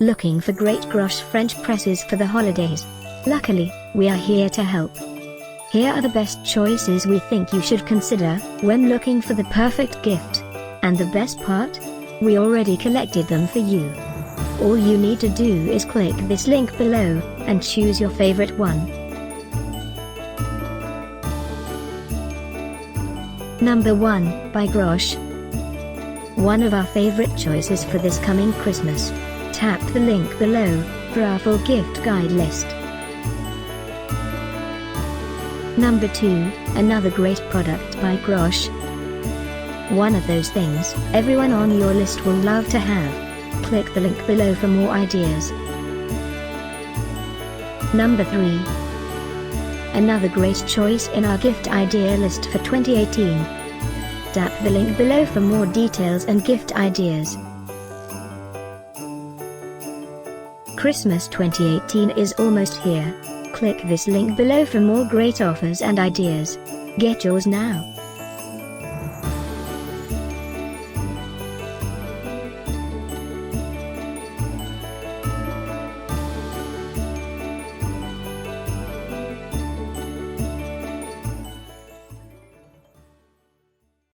Looking for great Grosch French presses for the holidays? Luckily, we are here to help. Here are the best choices we think you should consider when looking for the perfect gift. And the best part? We already collected them for you. All you need to do is click this link below and choose your favorite one. Number 1, by Grosch. One of our favorite choices for this coming Christmas. Tap the link below for our full gift guide list. Number 2, another great product by Grosch. One of those things everyone on your list will love to have. Click the link below for more ideas. Number 3. Another great choice in our gift idea list for 2018. Tap the link below for more details and gift ideas. Christmas 2018 is almost here. Click this link below for more great offers and ideas. Get yours now.